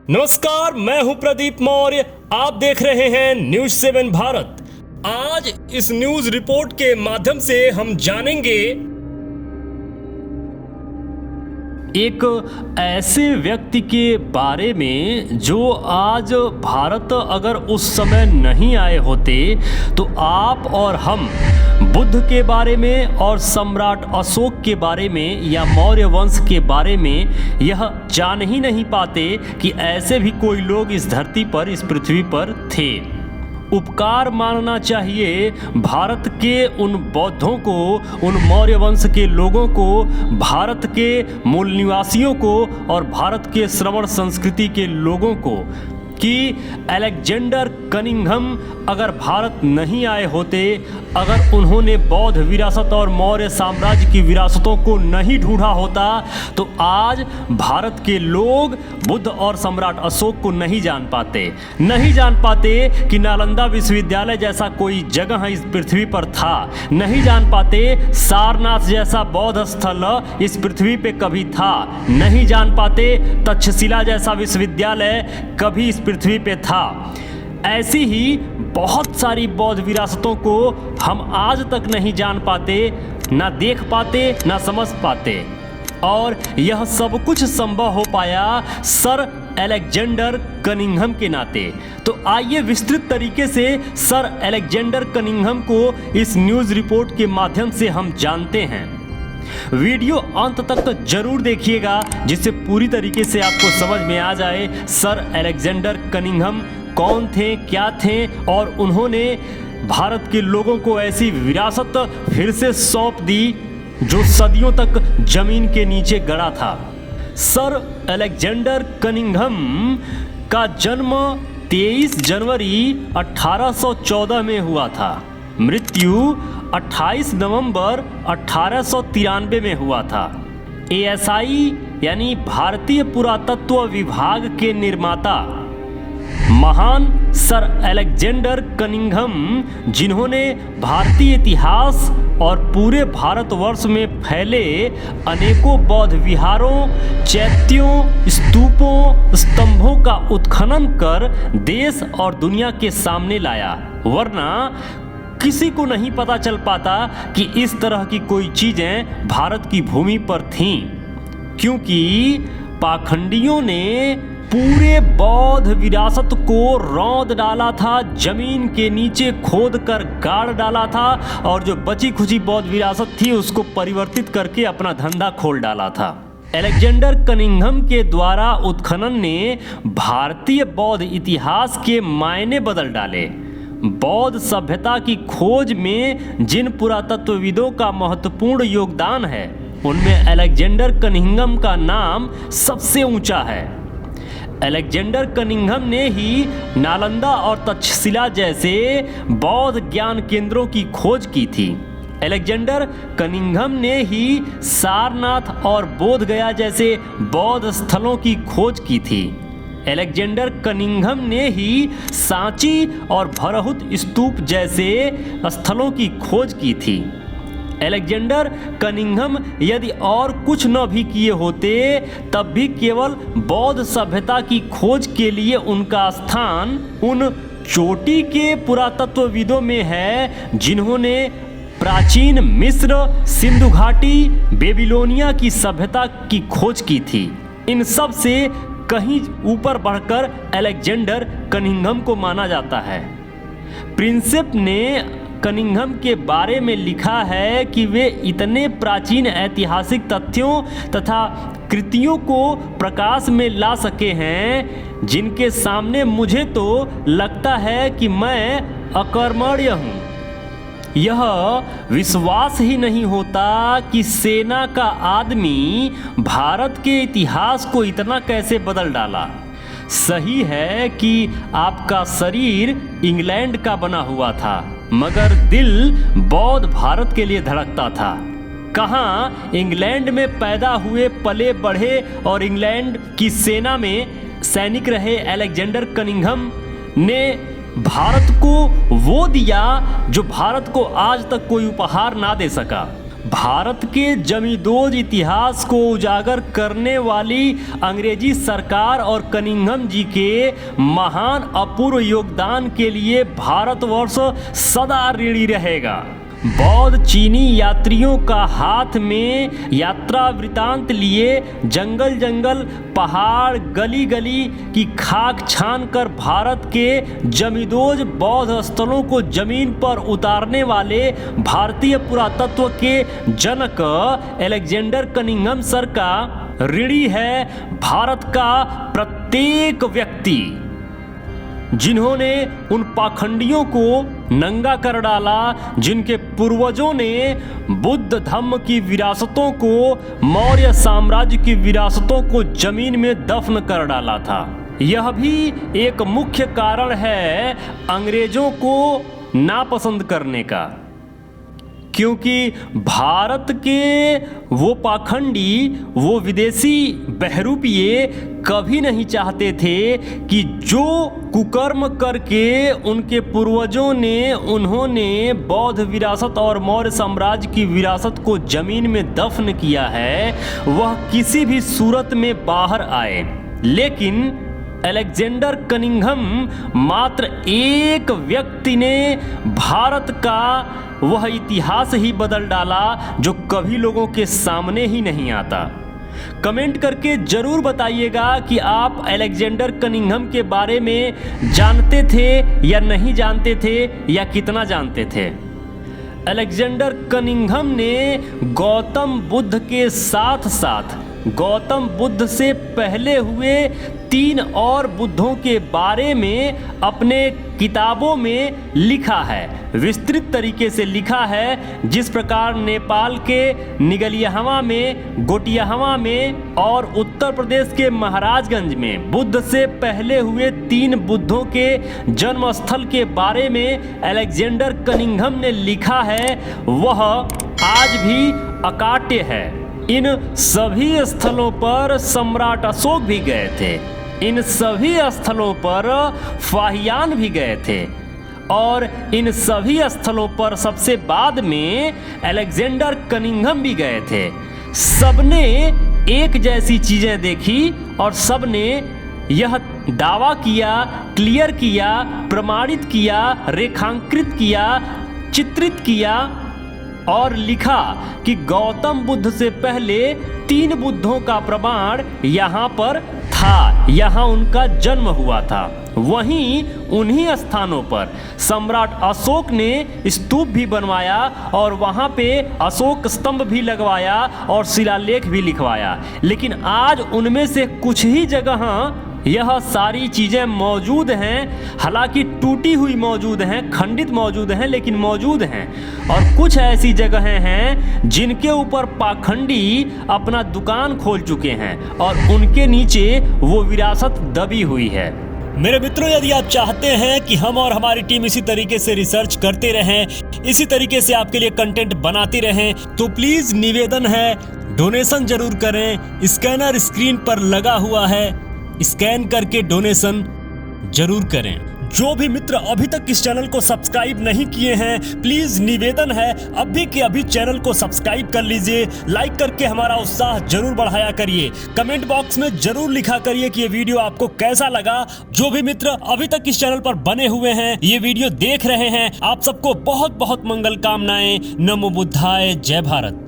नमस्कार, मैं हूं प्रदीप मौर्य। आप देख रहे हैं न्यूज 7 भारत। आज इस न्यूज रिपोर्ट के माध्यम से हम जानेंगे एक ऐसे व्यक्ति के बारे में जो आज भारत अगर उस समय नहीं आए होते तो आप और हम बुद्ध के बारे में और सम्राट अशोक के बारे में या मौर्य वंश के बारे में यह जान ही नहीं पाते कि ऐसे भी कोई लोग इस धरती पर, इस पृथ्वी पर थे। उपकार मानना चाहिए भारत के उन बौद्धों को, उन मौर्य वंश के लोगों को, भारत के मूल निवासियों को और भारत के श्रवण संस्कृति के लोगों को कि अलेक्जेंडर कनिंघम अगर भारत नहीं आए होते, अगर उन्होंने बौद्ध विरासत और मौर्य साम्राज्य की विरासतों को नहीं ढूंढा होता तो आज भारत के लोग बुद्ध और सम्राट अशोक को नहीं जान पाते कि नालंदा विश्वविद्यालय जैसा कोई जगह इस पृथ्वी पर था, नहीं जान पाते सारनाथ जैसा बौद्ध स्थल इस पृथ्वी पे कभी था, नहीं जान पाते तक्षशिला जैसा विश्वविद्यालय कभी इस पृथ्वी पे था। ऐसी ही बहुत सारी बौद्ध विरासतों को हम आज तक नहीं जान पाते, ना देख पाते, ना समझ पाते। और यह सब कुछ संभव हो पाया सर अलेक्जेंडर कनिंघम के नाते। तो आइए विस्तृत तरीके से सर अलेक्जेंडर कनिंघम को इस न्यूज़ रिपोर्ट के माध्यम से हम जानते हैं। वीडियो अंत तक जरूर देखिएगा जिससे पूरी तरीके से आपको समझ में आ जाए सर अलेक्जेंडर कनिंघम कौन थे, क्या थे और उन्होंने भारत के लोगों को ऐसी विरासत फिर से सौंप दी जो सदियों तक जमीन के नीचे गड़ा था। सर अलेक्जेंडर कनिंघम का जन्म 23 जनवरी 1814 में हुआ था। मृत्यु 28 नवंबर 1893 में हुआ था। ASI यानी भारतीय पुरातत्व विभाग के निर्माता महान सर अलेक्जेंडर कनिंघम, जिन्होंने भारतीय इतिहास और पूरे भारतवर्ष में फैले अनेकों बौद्ध विहारों, चैत्यों, स्तूपों, स्तंभों का उत्खनन कर देश और दुनिया के सामने लाया। वरना किसी को नहीं पता चल पाता कि इस तरह की कोई चीज़ें भारत की भूमि पर थीं, क्योंकि पाखंडियों ने पूरे बौद्ध विरासत को रौंद डाला था, जमीन के नीचे खोद कर गाड़ डाला था और जो बची खुची बौद्ध विरासत थी उसको परिवर्तित करके अपना धंधा खोल डाला था। अलेक्जेंडर कनिंघम के द्वारा उत्खनन ने भारतीय बौद्ध इतिहास के मायने बदल डाले। बौद्ध सभ्यता की खोज में जिन पुरातत्वविदों का महत्वपूर्ण योगदान है उनमें अलेक्जेंडर कनिंघम का नाम सबसे ऊंचा है। अलेक्जेंडर कनिंघम ने ही नालंदा और तक्षशिला जैसे बौद्ध ज्ञान केंद्रों की खोज की थी। अलेक्जेंडर कनिंघम ने ही सारनाथ और बोधगया जैसे बौद्ध स्थलों की खोज की थी। अलेक्जेंडर कनिंघम ने ही सांची और भरहुत स्तूप जैसे स्थलों की खोज की थी। अलेक्जेंडर कनिंघम यदि और कुछ न भी किए होते तब भी केवल बौद्ध सभ्यता की खोज के लिए उनका स्थान उन चोटी के पुरातत्वविदों में है जिन्होंने प्राचीन मिस्र, सिंधु घाटी, बेबीलोनिया की सभ्यता की खोज की थी। इन सब से कहीं ऊपर बढ़कर अलेक्जेंडर कनिंघम को माना जाता है। प्रिंसेप ने कनिंघम के बारे में लिखा है कि वे इतने प्राचीन ऐतिहासिक तथ्यों तथा कृतियों को प्रकाश में ला सके हैं जिनके सामने मुझे तो लगता है कि मैं अकर्मण्य हूँ। यह विश्वास ही नहीं होता कि सेना का आदमी भारत के इतिहास को इतना कैसे बदल डाला। सही है कि आपका शरीर इंग्लैंड का बना हुआ था मगर दिल बौद्ध भारत के लिए धड़कता था। कहाँ इंग्लैंड में पैदा हुए, पले बढ़े और इंग्लैंड की सेना में सैनिक रहे अलेक्जेंडर कनिंघम ने भारत को वो दिया जो भारत को आज तक कोई उपहार ना दे सका। भारत के जमींदोज इतिहास को उजागर करने वाली अंग्रेजी सरकार और कनिंघम जी के महान अपूर्व योगदान के लिए भारतवर्ष सदा ऋणी रहेगा। बौद्ध चीनी यात्रियों का हाथ में यात्रा वृतांत लिए जंगल जंगल पहाड़ गली गली की खाक छान कर भारत के जमींदोज बौद्ध स्थलों को जमीन पर उतारने वाले भारतीय पुरातत्व के जनक अलेक्जेंडर कनिंघम सर का ऋणी है भारत का प्रत्येक व्यक्ति, जिन्होंने उन पाखंडियों को नंगा कर डाला, जिनके पूर्वजों ने बुद्ध धम्म की विरासतों को, मौर्य साम्राज्य की विरासतों को जमीन में दफन कर डाला था। यह भी एक मुख्य कारण है अंग्रेजों को नापसंद करने का, क्योंकि भारत के वो पाखंडी, वो विदेशी बहरूपिये कभी नहीं चाहते थे कि जो कुकर्म करके उनके पूर्वजों ने उन्होंने बौद्ध विरासत और मौर्य साम्राज्य की विरासत को जमीन में दफन किया है, वह किसी भी सूरत में बाहर आए। लेकिन अलेक्जेंडर कनिंघम मात्र एक व्यक्ति ने भारत का वह इतिहास ही बदल डाला जो कभी लोगों के सामने ही नहीं आता। कमेंट करके जरूर बताइएगा कि आप अलेक्जेंडर कनिंघम के बारे में जानते थे या नहीं जानते थे, या कितना जानते थे। अलेक्जेंडर कनिंघम ने गौतम बुद्ध के साथ साथ गौतम बुद्ध से पहले हुए 3 और बुद्धों के बारे में अपने किताबों में लिखा है, विस्तृत तरीके से लिखा है। जिस प्रकार नेपाल के निगलियाहवा में, गोटियाहवा में और उत्तर प्रदेश के महाराजगंज में बुद्ध से पहले हुए 3 बुद्धों के जन्म स्थल के बारे में अलेक्जेंडर कनिंघम ने लिखा है, वह आज भी अकाट्य है। इन सभी स्थलों पर सम्राट अशोक भी गए थे, इन सभी स्थलों पर फाहियान भी गए थे, और इन सभी स्थलों पर सबसे बाद में अलेक्जेंडर कनिंघम भी गए थे। सबने एक जैसी चीजें देखी और सबने यह दावा किया, क्लियर किया, प्रमाणित किया, रेखांकित किया, चित्रित किया और लिखा कि गौतम बुद्ध से पहले 3 बुद्धों का प्रमाण यहाँ पर था, यहाँ उनका जन्म हुआ था। वहीं उन्हीं स्थानों पर सम्राट अशोक ने स्तूप भी बनवाया और वहाँ पे अशोक स्तंभ भी लगवाया और शिलालेख भी लिखवाया। लेकिन आज उनमें से कुछ ही जगह यह सारी चीज़ें मौजूद हैं, हालांकि टूटी हुई मौजूद हैं, खंडित मौजूद हैं, लेकिन मौजूद हैं। और कुछ ऐसी जगहें हैं जिनके ऊपर पाखंडी अपना दुकान खोल चुके हैं और उनके नीचे वो विरासत दबी हुई है। मेरे मित्रों, यदि आप चाहते हैं कि हम और हमारी टीम इसी तरीके से रिसर्च करते रहें, इसी तरीके से आपके लिए कंटेंट बनाती रहें, तो प्लीज निवेदन है, डोनेशन जरूर करें। स्कैनर स्क्रीन पर लगा हुआ है, स्कैन करके डोनेशन जरूर करें। जो भी मित्र अभी तक इस चैनल को सब्सक्राइब नहीं किए हैं, प्लीज निवेदन है अभी के अभी चैनल को सब्सक्राइब कर लीजिए। लाइक करके हमारा उत्साह जरूर बढ़ाया करिए। कमेंट बॉक्स में जरूर लिखा करिए कि ये वीडियो आपको कैसा लगा। जो भी मित्र अभी तक इस चैनल पर बने हुए हैं, ये वीडियो देख रहे हैं, आप सबको बहुत बहुत मंगल कामनाएं। नमो बुद्धाय, जय भारत।